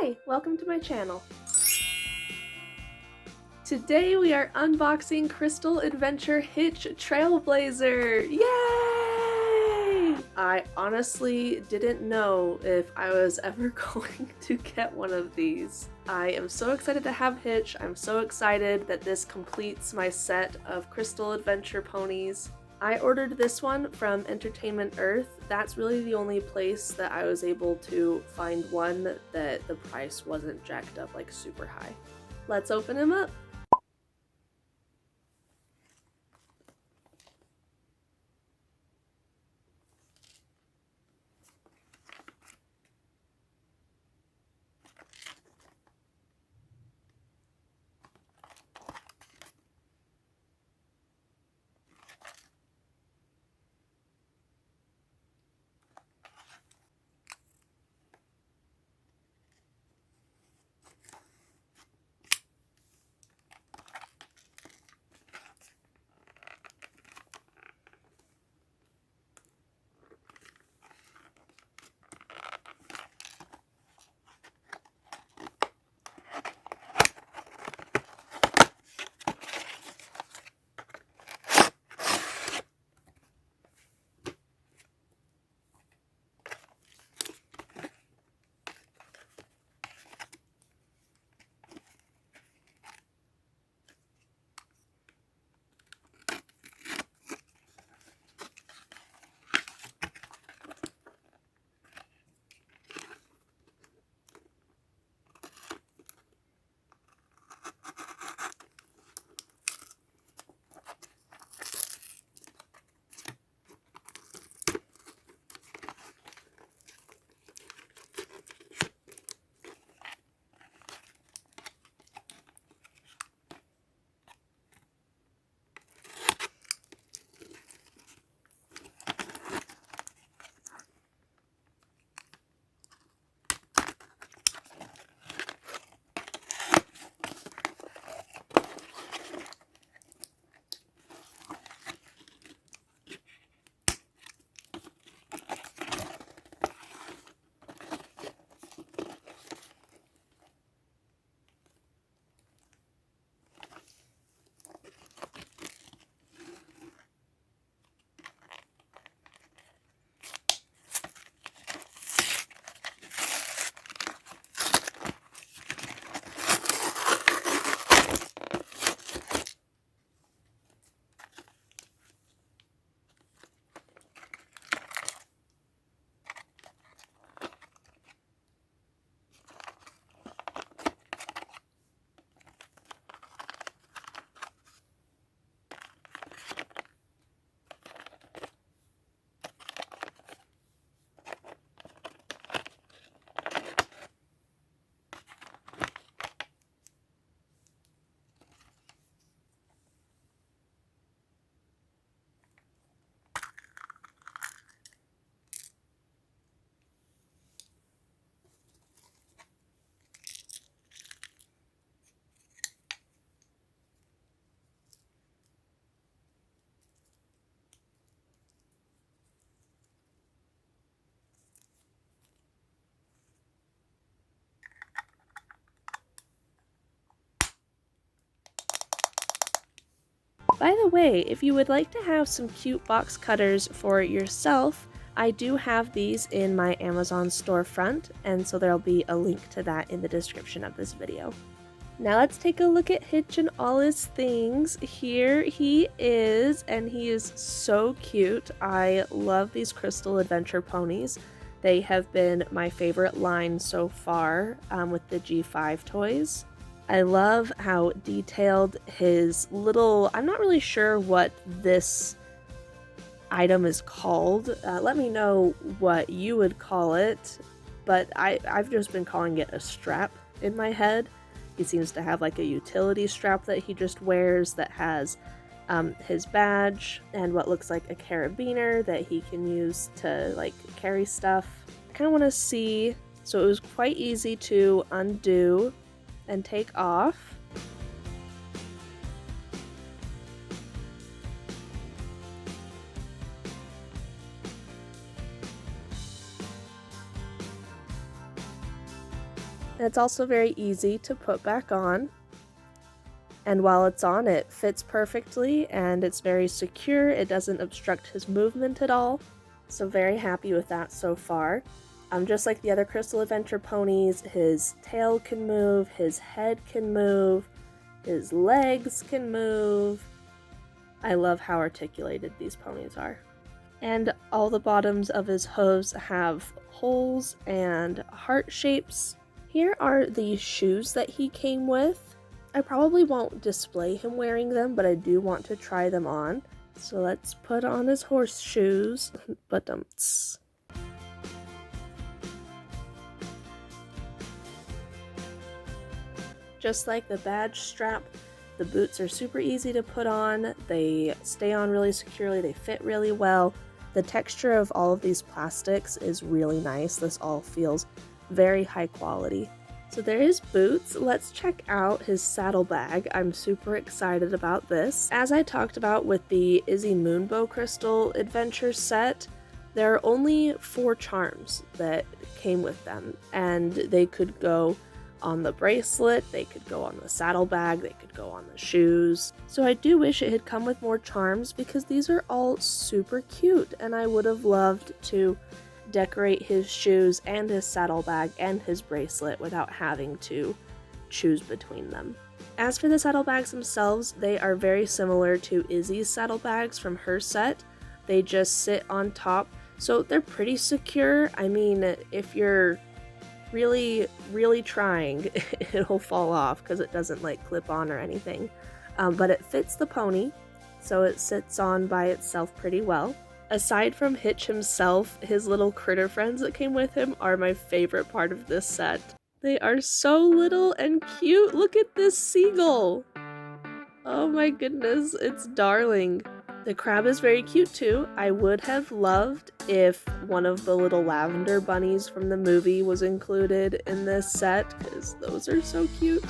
Hi, welcome to my channel. Today we are unboxing Crystal Adventure Hitch Trailblazer! Yay! I honestly didn't know if I was ever going to get one of these. I am so excited to have Hitch. I'm so excited that this completes my set of Crystal Adventure ponies. I ordered this one from Entertainment Earth. That's really the only place that I was able to find one that the price wasn't jacked up like super high. Let's open him up. By the way, if you would like to have some cute box cutters for yourself, I do have these in my Amazon storefront, and so there'll be a link to that in the description of this video. Now let's take a look at Hitch and all his things. Here he is, and he is so cute. I love these Crystal Adventure ponies. They have been my favorite line so far with the G5 toys. I love how detailed his little, I'm not really sure what this item is called. Let me know what you would call it, but I've just been calling it a strap in my head. He seems to have like a utility strap that he just wears that has his badge and what looks like a carabiner that he can use to like carry stuff. I kind of want to see, so it was quite easy to undo and take off. And it's also very easy to put back on. And while it's on, it fits perfectly and it's very secure. It doesn't obstruct his movement at all. So very happy with that so far. Just like the other Crystal Adventure ponies, his tail can move, his head can move, his legs can move. I love how articulated these ponies are. And all the bottoms of his hooves have holes and heart shapes. Here are the shoes that he came with. I probably won't display him wearing them, but I do want to try them on. So let's put on his horseshoes. Ba-dumts. Just like the badge strap, the boots are super easy to put on. They stay on really securely, they fit really well. The texture of all of these plastics is really nice. This all feels very high quality. So there is boots. Let's check out his saddlebag. I'm super excited about this. As I talked about with the Izzy Moonbow Crystal Adventure set, there are only 4 charms that came with them, and they could go on the bracelet, they could go on the saddlebag, they could go on the shoes. So I do wish it had come with more charms because these are all super cute, and I would have loved to decorate his shoes and his saddlebag and his bracelet without having to choose between them. As for the saddlebags themselves, they are very similar to Izzy's saddlebags from her set. They just sit on top, so they're pretty secure. I mean, if you're really trying, it'll fall off because it doesn't like clip on or anything. But it fits the pony, so it sits on by itself pretty well. Aside from Hitch himself, his little critter friends that came with him are my favorite part of this set. They are so little and cute. Look at this seagull. Oh my goodness, it's darling. The crab is very cute too. I would have loved if one of the little lavender bunnies from the movie was included in this set, because those are so cute.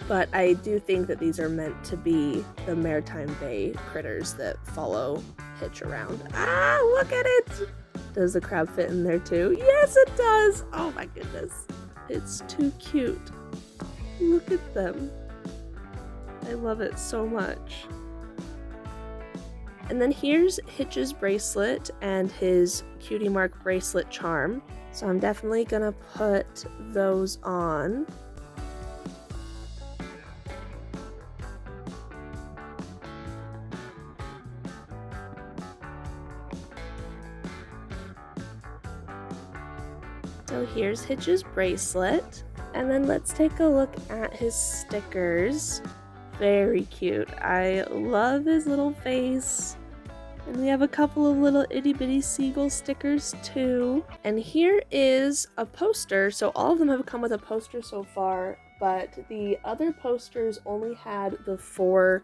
But I do think that these are meant to be the Maritime Bay critters that follow Hitch around. Ah, look at it! Does the crab fit in there too? Yes, it does! Oh my goodness. It's too cute. Look at them. I love it so much. And then here's Hitch's bracelet and his Cutie Mark bracelet charm. So I'm definitely gonna put those on. So here's Hitch's bracelet. And then let's take a look at his stickers. Very cute. I love his little face. And we have a couple of little itty bitty seagull stickers too. And here is a poster. So all of them have come with a poster so far, but the other posters only had the 4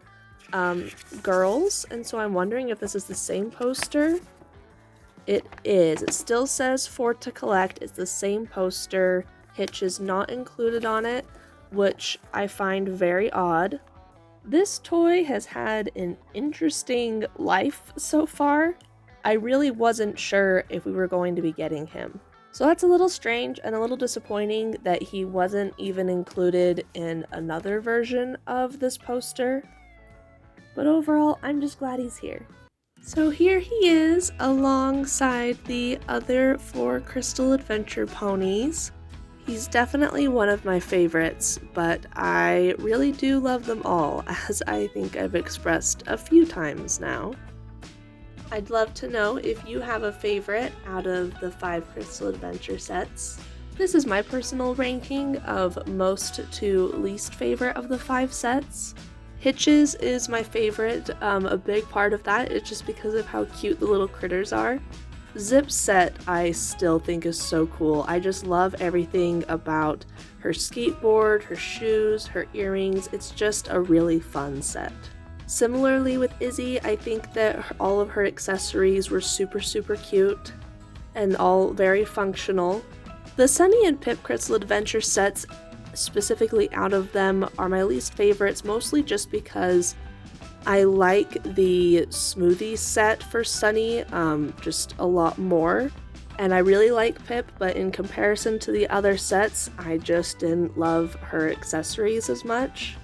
girls. And so I'm wondering if this is the same poster. It is. It still says 4 to collect. It's the same poster. Hitch is not included on it, which I find very odd. This toy has had an interesting life so far. I really wasn't sure if we were going to be getting him. So that's a little strange and a little disappointing that he wasn't even included in another version of this poster. But overall, I'm just glad he's here. So here he is alongside the other 4 Crystal Adventure ponies. He's definitely one of my favorites, but I really do love them all, as I think I've expressed a few times now. I'd love to know if you have a favorite out of the 5 Crystal Adventure sets. This is my personal ranking of most to least favorite of the 5 sets. Hitch's is my favorite. A big part of that is just because of how cute the little critters are. Zipp's set I still think is so cool. I just love everything about her skateboard, her shoes, her earrings. It's just a really fun set. Similarly with Izzy, I think that all of her accessories were super cute and all very functional. The Sunny and Pipp Crystal Adventure sets, specifically out of them, are my least favorites, mostly just because I like the smoothie set for Sunny just a lot more, And I really like Pipp, but in comparison to the other sets, I just didn't love her accessories as much.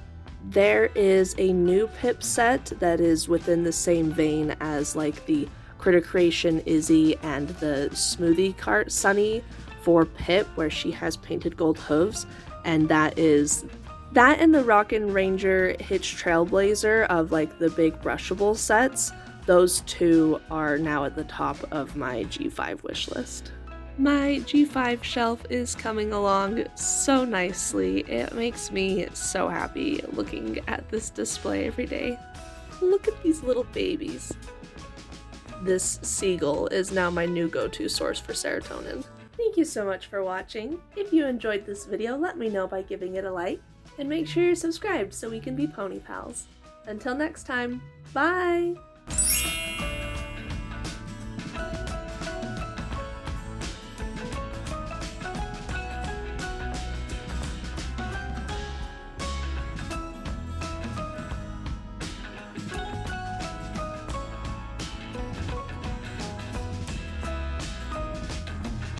There is a new Pipp set that is within the same vein as like the Critter Creation Izzy and the Smoothie Cart Sunny for Pipp, where she has painted gold hooves, and that is that and the Rockin' Ranger Hitch Trailblazer of like the big brushable sets. Those two are now at the top of my G5 wish list. My G5 shelf is coming along so nicely. It makes me so happy looking at this display every day. Look at these little babies. This seagull is now my new go-to source for serotonin. Thank you so much for watching. If you enjoyed this video, let me know by giving it a like, and make sure you're subscribed so we can be pony pals. Until next time, bye!